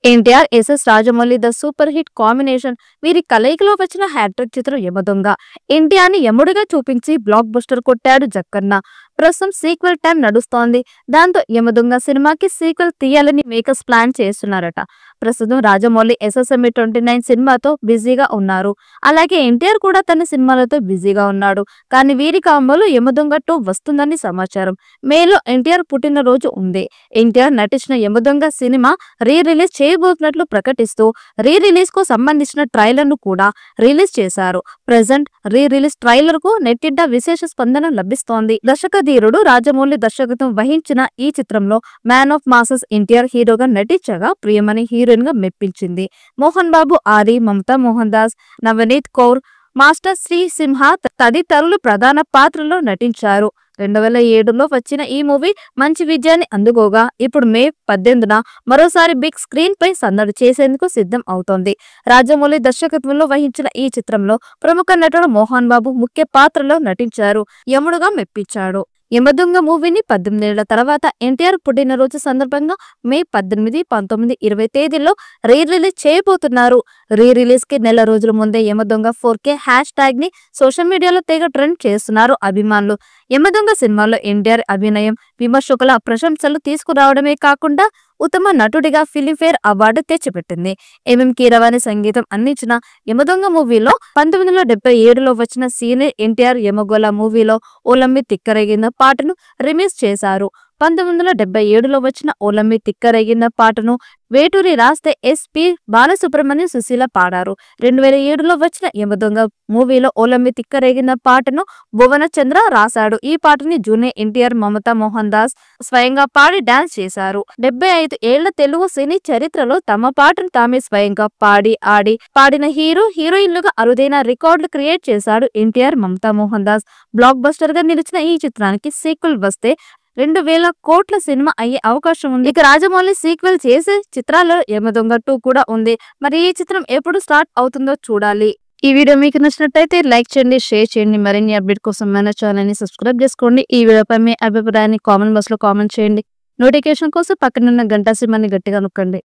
NTR SS Rajamouli the super hit combination. వీరి కలయికలో వచ్చిన హ్యాట్రిక్ చిత్రం యమదొంగ. ఎన్టీఆర్ ని యముడిగా చూపించి బ్లాక్ బస్టర్ కొట్టాడు జక్కన్న. ప్రస్తుతం సీక్వెల్ టైం నడుస్తోంది. దాంతో యమదొంగ సినిమాకి సీక్వెల్ తీయాలని మేకర్స్ ప్లాన్ చేస్తున్నారట. ప్రస్తుతం రాజమౌళి ఎస్ఎస్ఎంఈ 29 సినిమాతో బిజీగా ఉన్నారు. అలాగే ఎన్టీఆర్ కూడా తన సినిమాలతో బిజీగా ఉన్నాడు. కానీ వీరి కాంబోలో యమదొంగ 2 వస్తుందని సమాచారం. మేలో ఎన్టీఆర్ పుట్టినరోజు ఉంది. ఎన్టీఆర్ నటించిన యమదొంగ సినిమా రిలీజ్ చేయబోతున్నట్లు ప్రకటిస్తూ రిలీజ్ కు సంబంధించిన ట్రైలర్ ను కూడా రిలీజ్ చేశారు. ప్రెజెంట్ రిలీజ్ ట్రైలర్ కు నెట్టింట విశేష స్పందన లభిస్తోంది. దర్శకధీరుడు రాజమౌళి దర్శకత్వం వహించిన ఈ చిత్రంలో మ్యాన్ ఆఫ్ మాసెస్ ఎన్టీఆర్ హీరోగా నటించగా ప్రియమణి హీరోయిన్ గా మెప్పించింది. మోహన్ బాబు, ఆది, మమతా మోహన్ దాస్, నవనీత్ కౌర్, మాస్టర్ శ్రీ సింహ తదితరులు ప్రధాన పాత్రలో నటించారు. 2007లో వచ్చిన ఈ మూవీ మంచి విజయాన్ని అందుకోగా ఇప్పుడు మే 18న మరోసారి బిగ్ స్క్రీన్ పై సందడి చేసేందుకు సిద్ధం అవుతోంది. రాజమౌళి దర్శకత్వంలో వహించిన ఈ చిత్రంలో ప్రముఖ నటుడు మోహన్ బాబు ముఖ్య పాత్రలో నటించారు. యముడుగా మెప్పించాడు. యమదొంగ మూవీని 18 ఏళ్ల తర్వాత ఎన్టీఆర్ పుట్టినరోజు సందర్భంగా మే 18, 19, 20 తేదీల్లో రిలీజ్ చేయబోతున్నారు. రిలీజ్ కి నెల రోజుల ముందే యమదొంగ 4K హ్యాష్ ట్యాగ్ ని సోషల్ మీడియాలో తెగ ట్రెండ్ చేస్తున్నారు అభిమానులు. యమదొంగ సినిమాలో ఎన్టీఆర్ అభినయం విమర్శకుల ప్రశంసలు తీసుకురావడమే కాకుండా ఉత్తమ నటుడిగా ఫిలింఫేర్ అవార్డు తెచ్చిపెట్టింది. ఎంఎం కీరవాణి సంగీతం అందించిన యమదొంగ మూవీలో 1977లో వచ్చిన సీనియర్ ఎన్టీఆర్ యమగోళ మూవీలో ఓలమ్మి తిక్కరేగిన పాటను రిమిక్స్ చేశారు. 1977లో వచ్చిన ఓలమ్మి తిక్కరేగిన పాటను వేటూరి రాస్తే ఎస్పి బాలసుబ్రహ్మణ్యం సుశీల పాడారు. 2007లో వచ్చిన యమదొంగ మూవీలో ఓలమ్మి తిక్కరేగిన పాటను భువన చంద్ర రాశాడు. ఈ పాటని జూనియర్ ఎన్టీఆర్, మమతా మోహన్ దాస్ స్వయంగా పాడి డాన్స్ చేశారు. 75 ఏళ్ల తెలుగు సినీ చరిత్రలో తమ పాటను తామే స్వయంగా పాడిన హీరోయిన్లుగా అరుదైన రికార్డులు క్రియేట్ చేశాడు ఎన్టీఆర్, మమతా మోహన్ దాస్. బ్లాక్ బస్టర్ గా నిలిచిన ఈ చిత్రానికి సీక్వెల్ వస్తే 2000 కోట్ల సినిమా అయ్యే అవకాశం ఉంది. ఇక రాజమౌళి సీక్వెల్ చేసే చిత్రాల్లో యమదొంగ 2 కూడా ఉంది. మరి ఈ చిత్రం ఎప్పుడు స్టార్ట్ అవుతుందో చూడాలి. ఈ వీడియో మీకు నచ్చినట్లయితే లైక్ చేయండి, షేర్ చేయండి. మరిన్ని అప్డేట్ కోసం మన ఛానల్ ని సబ్స్క్రైబ్ చేసుకోండి. ఈ వీడియోపై మీ అభిప్రాయాన్ని కామెంట్ బాక్స్ లో కామెంట్ చేయండి. నోటిఫికేషన్ కోసం పక్కనున్న గంట సింబల్ని గట్టిగా నొక్కండి.